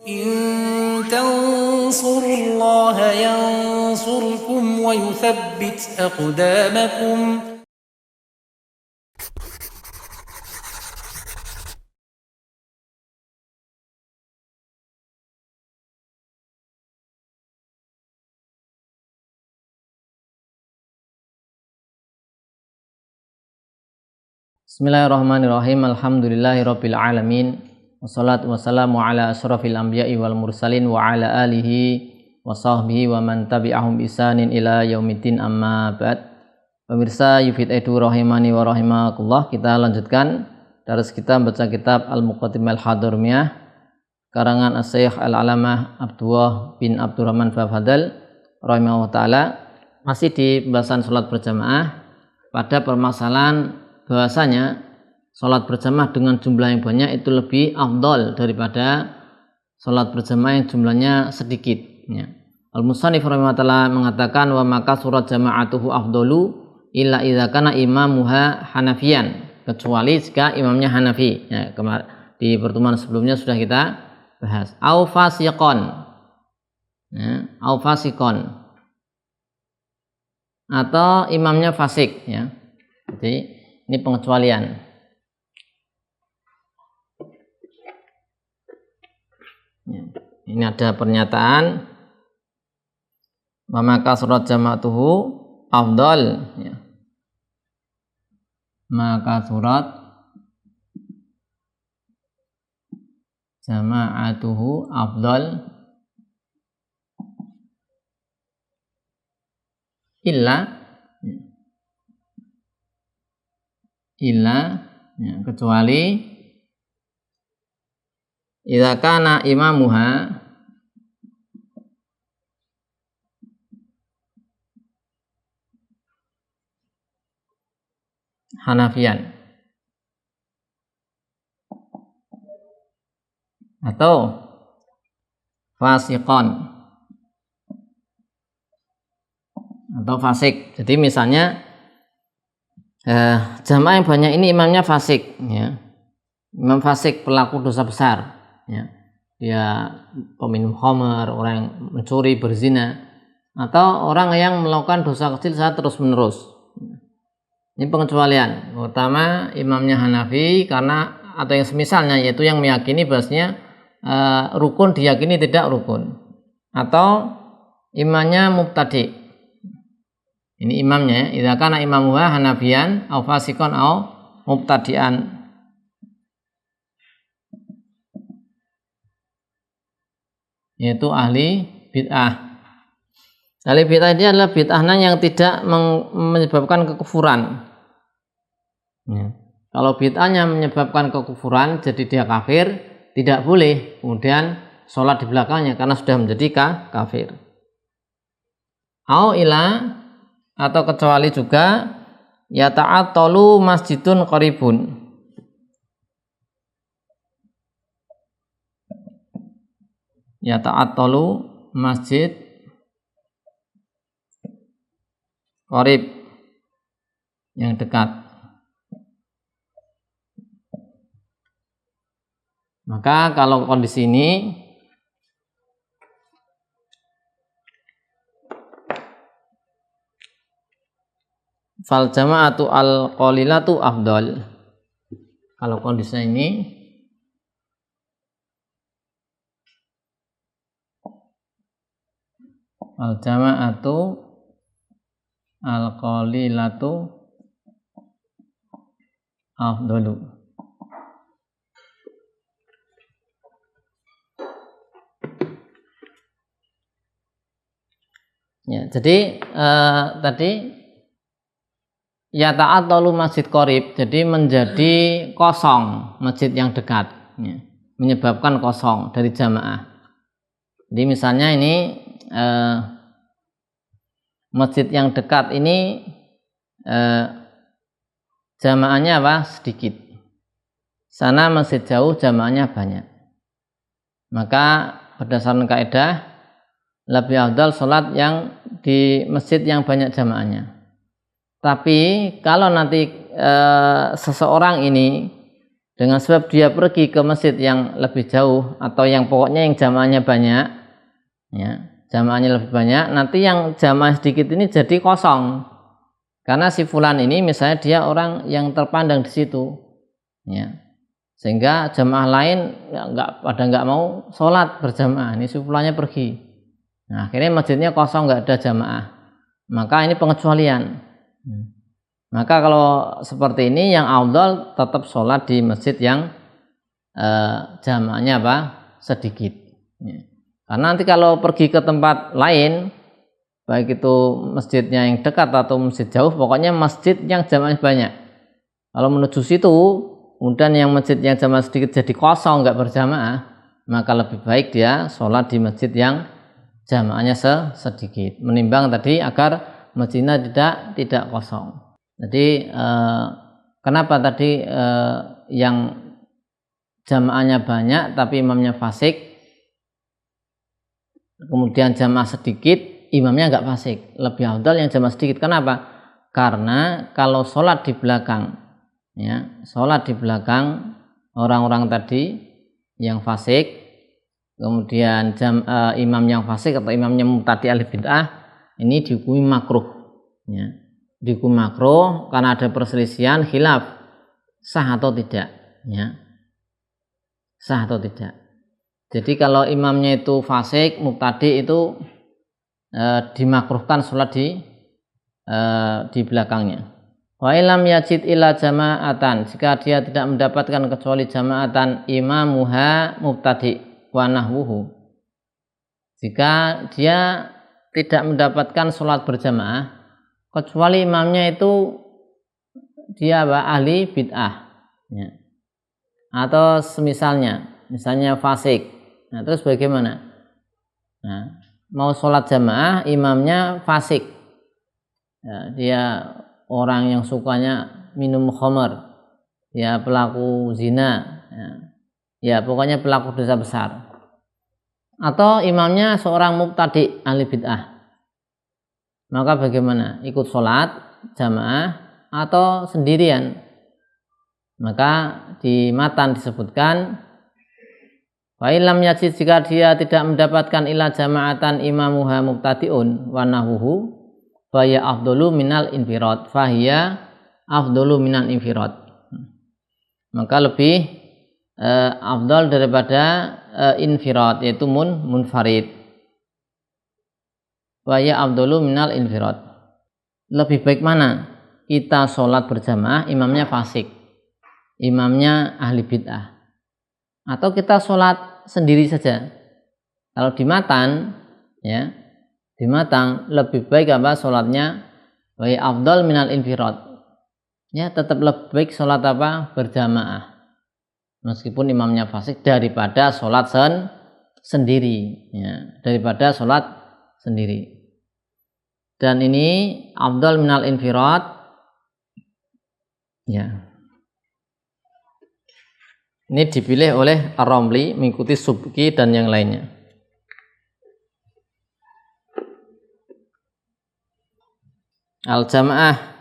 إن تنصروا الله ينصركم ويثبت أقدامكم. Bismillahirrahmanirrahim. Alhamdulillahirabbil alamin. Wassalatu wassalamu ala asyrafil anbiya'i wal mursalin wa ala alihi wa sahbihi wa man tabi'ahum bisanin ila yaumiddin, amma ba'd. Pemirsa Yufid Edu rahimani wa rahimakumullah, kita lanjutkan daras kita baca kitab Al-Muqaddimah Al-Hadramiyah karangan Asy-Syaikh Al-Alamah Abdullah bin Abdurrahman Fafadal rahimahullah taala. Masih di pembahasan salat berjamaah pada permasalahan bahwasanya sholat berjamaah dengan jumlah yang banyak itu lebih afdal daripada sholat berjamaah yang jumlahnya sedikit. Al-Musannif rahimahullah mengatakan, wa maka surat jama'atuhu afdalu illa idza kana imamuha hanafiyan, kecuali jika imamnya Hanafi. Di pertemuan sebelumnya sudah kita bahas. Au fasiqon, au fasikon, atau imamnya fasik. Jadi ini pengecualian. Ini ada pernyataan, maka surat jama'atuhu afdal. Maka surat jama'atuhu afdal kecuali idza kana imamuha Hanafiyan atau fasiqon atau fasik. Jadi misalnya jamaah yang banyak ini imamnya fasik, imam fasik pelaku dosa besar, dia peminum khamar, orang yang mencuri, berzina, atau orang yang melakukan dosa kecil saat terus menerus. Ini pengecualian. Pertama, imamnya Hanafi karena atau yang semisalnya, yaitu yang meyakini bahasanya rukun diyakini tidak rukun, atau imamnya mubtadi. Ini imamnya, idza kana imamuha hanafiyan au fasikon au mubtadi'an. Yaitu ahli bid'ah. Ahli bid'ah ini adalah bid'ahnya yang tidak menyebabkan kekufuran. Kalau bid'ahnya menyebabkan kekufuran, jadi dia kafir, tidak boleh kemudian sholat di belakangnya karena sudah menjadi kafir. Au ila, atau kecuali juga yata'attalu masjidun qaribun, yata'attalu masjid qarib yang dekat. Maka kalau kondisi ini fal jama'atu al qalilatu afdal. Kalau kondisi ini fal jama'atu al qalilatu afdalu. Jadi tadi yata'attalu masjid qarib, jadi menjadi kosong masjid yang dekat, menyebabkan kosong dari jamaah. Jadi misalnya ini masjid yang dekat ini jamaahnya sedikit, sana masjid jauh jamaahnya banyak, maka berdasarkan kaidah lebih afdal sholat yang di masjid yang banyak jamaahnya. Tapi kalau nanti seseorang ini dengan sebab dia pergi ke masjid yang lebih jauh atau yang pokoknya yang jamaahnya banyak, ya, jamaahnya lebih banyak, nanti yang jamaah sedikit ini jadi kosong karena si fulan ini misalnya dia orang yang terpandang di situ, ya, sehingga jamaah lain nggak mau sholat berjamaah, ini si fulannya pergi, nah akhirnya masjidnya kosong, nggak ada jamaah, maka ini pengecualian. Maka kalau seperti ini yang afdal tetap sholat di masjid yang jamaahnya sedikit, ya. Karena nanti kalau pergi ke tempat lain, baik itu masjidnya yang dekat atau masjid jauh, pokoknya masjid yang jamaahnya banyak, kalau menuju situ kemudian yang masjid yang jamaah sedikit jadi kosong, nggak berjamaah, maka lebih baik dia sholat di masjid yang jamaahnya sedikit, menimbang tadi agar masjidnya tidak kosong. Jadi kenapa tadi yang jamaahnya banyak tapi imamnya fasik, kemudian jamaah sedikit imamnya enggak fasik, lebih afdal yang jamaah sedikit. Kenapa? Karena kalau sholat di belakang, ya, sholat di belakang orang-orang tadi yang fasik, kemudian imam yang fasik atau imamnya mubtadi' ahli bid'ah, ini dihukumi makruh, ya. Dihukum makruh karena ada perselisihan khilaf sah atau tidak, ya, sah atau tidak. Jadi kalau imamnya itu fasik mubtadi' itu dimakruhkan sholat di belakangnya. Wa ilam yajid illa jama'atan, jika dia tidak mendapatkan kecuali jama'atan imamuha mubtadi' wa nahwuhu, jika dia tidak mendapatkan sholat berjamaah kecuali imamnya itu dia ahli bid'ah, ya, atau misalnya fasik, nah terus bagaimana? Nah, mau sholat jamaah imamnya fasik, ya, dia orang yang sukanya minum khamar, ya, pelaku zina, ya pokoknya pelaku dosa besar, atau imamnya seorang mubtadi' ahli bid'ah, maka bagaimana? Ikut sholat jamaah atau sendirian? Maka di matan disebutkan wa ilam yajid, jika dia tidak mendapatkan illa jama'atan imamuha mubtadi'un wa nahwuhu fahiya afdalu minal infirad, maka lebih afdal daripada infirad, yaitu munfarid. Wa ya afdalu minal infirad. Lebih baik mana? Kita sholat berjamaah imamnya fasik, imamnya ahli bid'ah, atau kita sholat sendiri saja? Kalau di matan, ya, di matan lebih baik sholatnya wa ya afdal minal infirad, ya, tetap lebih baik sholat berjamaah meskipun imamnya fasik daripada sholat sendiri, ya, daripada sholat sendiri. Dan ini afdal minal infirad, ya. Ini dipilih oleh Ar-Ramli mengikuti Subki dan yang lainnya. Al-jamaah,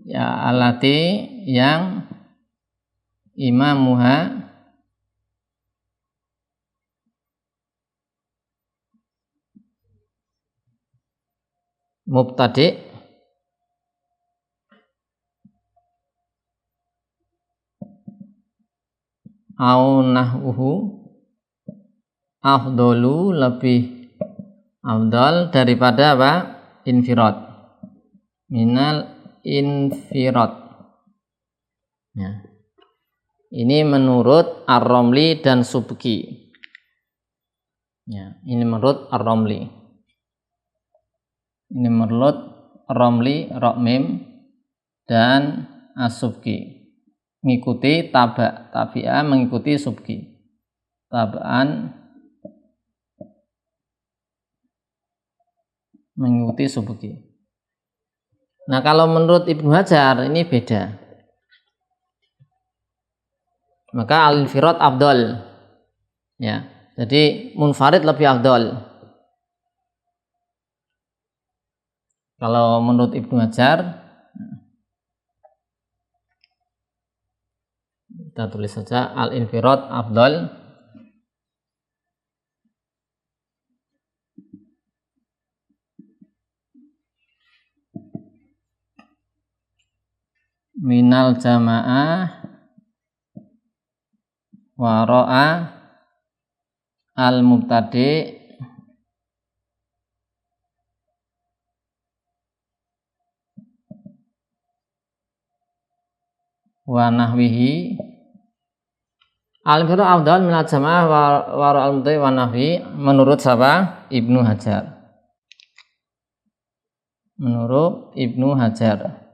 ya, alati yang imamuha mubtadi' au nahwuhu afdalu, lebih afdal daripada infirad, minal infirad, ya. Ini menurut Ar-Ramli dan Subki, ya, ini menurut Ar-Ramli, ini menurut Ar-Ramli, Ra'mim dan As-Subki, mengikuti tabi'ah mengikuti Subki, tabaan mengikuti Subki. Nah, kalau menurut Ibnu Hajar ini beda. Maka al-infirad afdal. Ya, jadi munfarid lebih afdol. Kalau menurut Ibnu Hajar, kita tulis saja al-infirad afdol. Minal jamaah wara'a al-mubtadi wa nahwihi. Al-infirad afdal minal jamaah wara'a al-mubtadi wa nahwihi menurut siapa? Ibnu Hajar. Menurut Ibnu Hajar.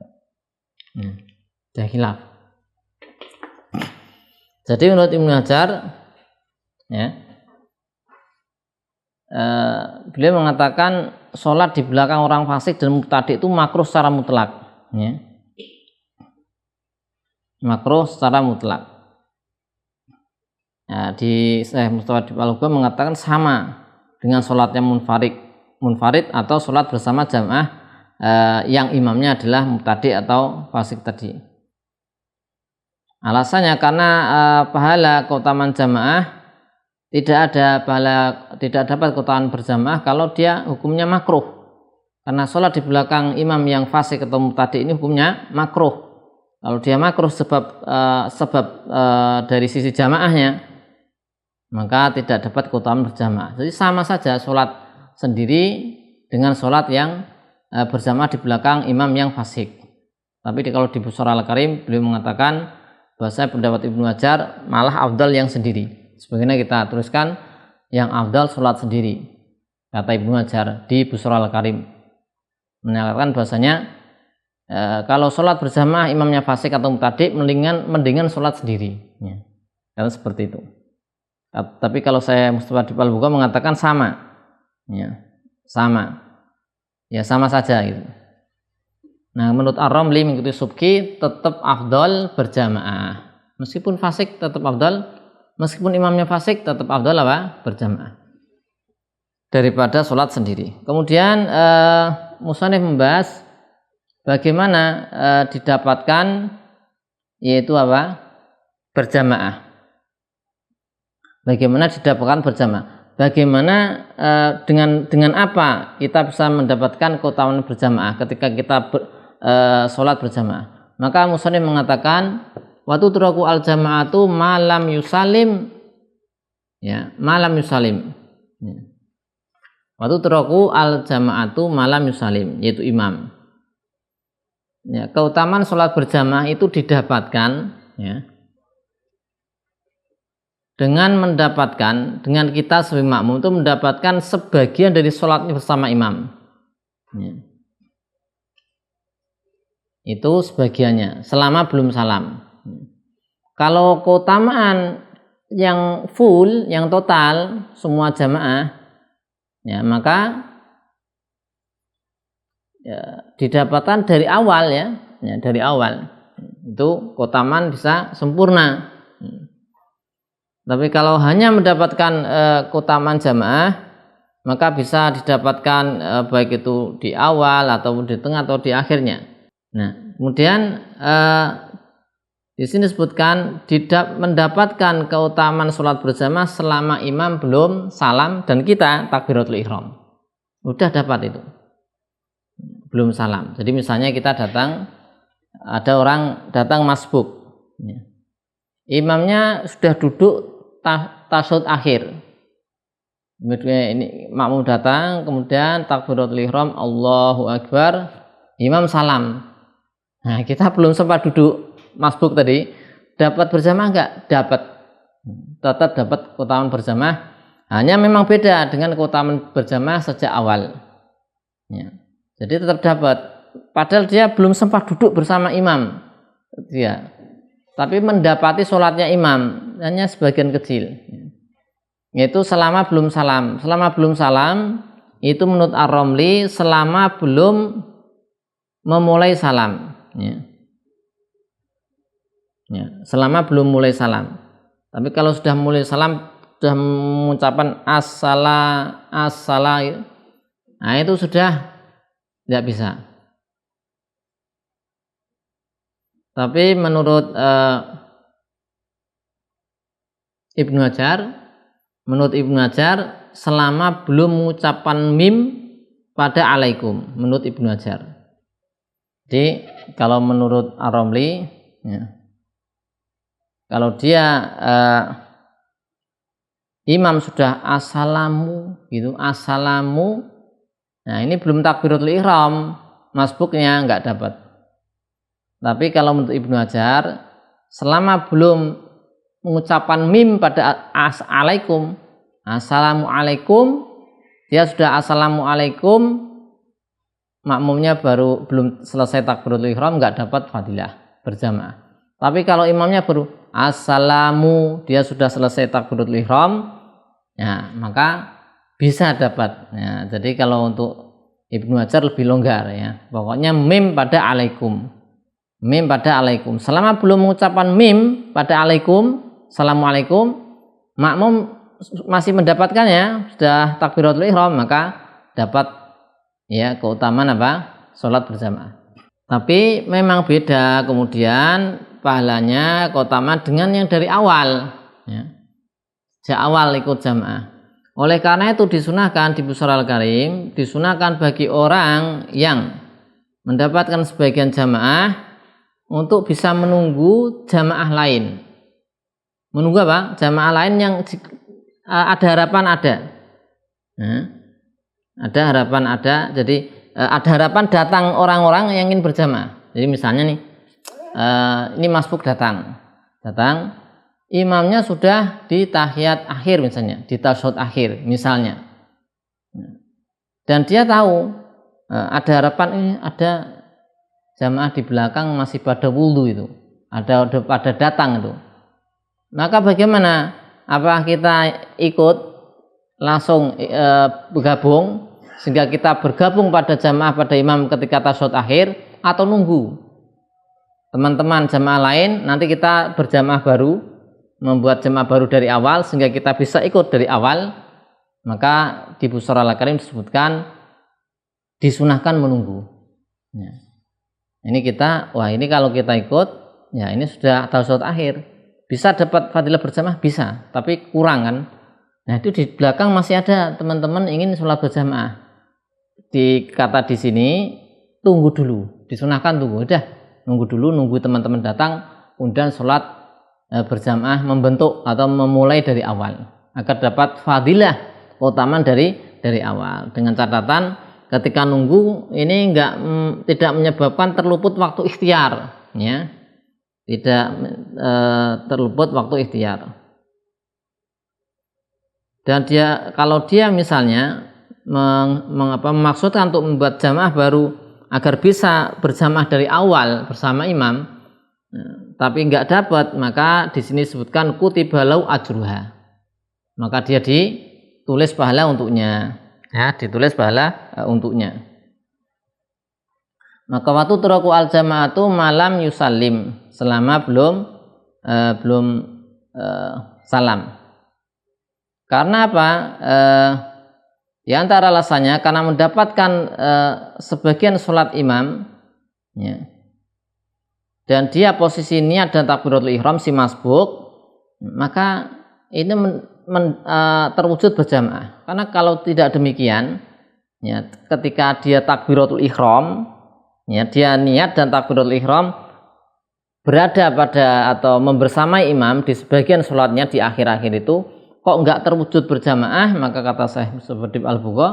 Ada khilaf. Jadi menurut Ibnu Hajar, ya, beliau mengatakan sholat di belakang orang fasik dan mubtadi itu makruh secara mutlak, ya. Makruh secara mutlak. Nah, di Syekh Mustafa Al-Ghum mengatakan sama dengan sholatnya munfarid atau sholat bersama jamaah yang imamnya adalah mubtadi atau fasik tadi. Alasannya karena pahala keutamaan jamaah tidak dapat keutamaan berjamaah kalau dia hukumnya makruh. Karena sholat di belakang imam yang fasik atau mubtadi ini hukumnya makruh. Kalau dia makruh sebab dari sisi jamaahnya, maka tidak dapat keutamaan berjamaah. Jadi sama saja sholat sendiri dengan sholat yang berjamaah di belakang imam yang fasik. Tapi kalau di Busra Al-Karim beliau mengatakan bahasa pendapat Ibnu Hajar malah afdal yang sendiri. Sebagaimana kita teruskan yang afdal sholat sendiri, kata Ibnu Hajar di Busra Al-Karim, menyatakan bahasanya kalau sholat berjamaah imamnya fasik atau mubtadi mendingan sholat sendiri, ya. Karena seperti itu. Tapi kalau saya Mustafa Al-Ghum mengatakan sama, ya, sama. Ya sama saja gitu. Nah, menurut Ar-Ramli mengikuti Subki tetap afdal berjamaah. Meskipun fasik tetap afdal, meskipun imamnya fasik tetap afdal apa? Berjamaah. Daripada sholat sendiri. Kemudian musannif membahas bagaimana didapatkan yaitu apa? Berjamaah. Bagaimana didapatkan berjamaah? Bagaimana dengan apa kita bisa mendapatkan keutamaan berjamaah ketika kita sholat berjamaah? Maka musannif mengatakan waktu turaku al jamaatu malam yusalim, ya, malam yusalim. Ya. Waktu turaku al jamaatu malam yusalim, yaitu imam. Ya, keutamaan sholat berjamaah itu didapatkan, ya, dengan kita sebagai makmum itu mendapatkan sebagian dari sholatnya bersama imam, ya. Itu sebagiannya selama belum salam. Kalau keutamaan yang full, yang total semua jamaah, ya, maka ya, didapatkan dari awal, ya, dari awal itu keutamaan bisa sempurna. Tapi kalau hanya mendapatkan keutamaan jamaah, maka bisa didapatkan baik itu di awal atau di tengah atau di akhirnya. Nah, kemudian di sini disebutkan tidak mendapatkan keutamaan sholat berjamaah selama imam belum salam dan kita takbiratul ihram. Udah dapat itu. Belum salam. Jadi misalnya kita ada orang datang masbuk. Imamnya sudah duduk tasyahud akhir. Ini makmum datang, kemudian takbiratul ihram, Allahu Akbar, imam salam. Nah, kita belum sempat duduk masbuk tadi, dapat berjamaah enggak? Dapat. Tetap dapat keutamaan berjamaah. Hanya memang beda dengan keutamaan berjamaah sejak awal. Ya. Jadi tetap dapat. Padahal dia belum sempat duduk bersama imam. Dia. Tapi mendapati sholatnya imam hanya sebagian kecil, yaitu selama belum salam. Selama belum salam itu menurut Ar-Ramli selama belum memulai salam, ya. Ya, selama belum mulai salam. Tapi kalau sudah mulai salam sudah mengucapkan as-salah, nah itu sudah tidak bisa. Tapi menurut Ibnu Hajar, selama belum mengucapkan mim pada alaikum, menurut Ibnu Hajar. Jadi kalau menurut Ar-Ramli, ya, kalau dia imam sudah assalamu gitu, assalamu, nah ini belum takbiratul ihram, masbuknya nggak dapat. Tapi kalau menurut Ibnu Hajar, selama belum mengucapkan mim pada alaikum, assalamualaikum, dia sudah assalamualaikum, makmumnya baru belum selesai takbiratul ihram, nggak dapat fadilah berjamaah. Tapi kalau imamnya baru assalamu, dia sudah selesai takbiratul ihram, ya maka bisa dapat. Ya, jadi kalau untuk Ibnu Hajar lebih longgar ya. Pokoknya mim pada alaikum. Mim pada alaikum. Selama belum mengucapkan mim pada alaikum, assalamualaikum, makmum masih mendapatkan ya, sudah takbiratul ihram, maka dapat ya keutamaan apa? Sholat berjamaah. Tapi memang beda kemudian pahalanya keutamaan dengan yang dari awal ya. Sejak awal ikut jamaah. Oleh karena itu disunahkan di Busral Karim, disunahkan bagi orang yang mendapatkan sebagian jamaah untuk bisa menunggu jamaah lain. Menunggu apa? Jamaah lain yang ada harapan ada. Nah, ada harapan ada, jadi ada harapan datang orang-orang yang ingin berjamaah. Jadi misalnya nih, ini masbuk datang, imamnya sudah di tahiyat akhir misalnya, di tasyahud akhir misalnya, dan dia tahu ada harapan ini ada jamaah di belakang masih pada wudhu itu, ada pada datang itu, maka bagaimana? Apa kita ikut langsung bergabung sehingga kita bergabung pada jamaah pada imam ketika tasyahud akhir, atau nunggu teman-teman jamaah lain nanti kita berjamaah baru, membuat jamaah baru dari awal sehingga kita bisa ikut dari awal? Maka di Busral Karim disebutkan disunahkan menunggu ya. Ini kita, wah ini kalau kita ikut ya ini sudah tasyahud akhir, bisa dapat fadilah berjamaah bisa, tapi kurang kan. Nah itu di belakang masih ada teman-teman ingin sholat berjamaah. Dikata di sini tunggu dulu, disunahkan tunggu, udah nunggu dulu, nunggu teman-teman datang, kemudian sholat berjamaah, membentuk atau memulai dari awal agar dapat fadilah keutamaan dari awal. Dengan catatan ketika nunggu ini tidak menyebabkan terluput waktu ikhtiar, ya, tidak terluput waktu ikhtiar. Dan kalau dia misalnya memaksudkan untuk membuat jamaah baru agar bisa berjamaah dari awal bersama imam, tapi nggak dapat, maka di sini disebutkan kutiba lau ajruha, maka dia ditulis pahala untuknya, ya, ditulis pahala untuknya. Maka waktu turaku al jamaatu malam yusallim, selama belum salam. Karena apa? Ya antara alasannya karena mendapatkan sebagian sholat imam, ya, dan dia posisi niat dan takbiratul ihram si masbuk, maka ini terwujud berjamaah. Karena kalau tidak demikian, ya, ketika dia takbiratul ihram, ya, dia niat dan takbiratul ihram berada pada atau membersamai imam di sebagian sholatnya di akhir-akhir itu, kok enggak terwujud berjamaah, maka kata Syekh seperti Al-Bugha,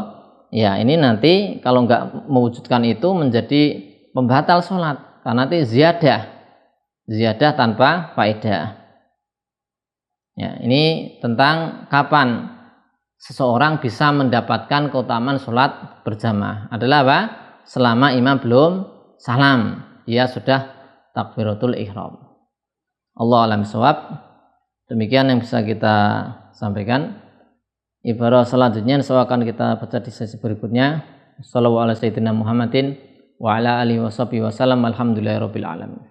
ya ini nanti kalau enggak mewujudkan itu menjadi pembatal sholat, karena nanti ziyadah tanpa faedah. Ya, ini tentang kapan seseorang bisa mendapatkan keutamaan sholat berjamaah adalah apa? Selama imam belum salam, dia sudah takbiratul ihram. Allah alam shawab. Demikian yang bisa kita sampaikan. Ibarat selanjutnya akan kita baca di sesi berikutnya. Sallallahu alaihi wasallam Muhammadin wa ala alihi wasallam. Alhamdulillahirabbil alamin.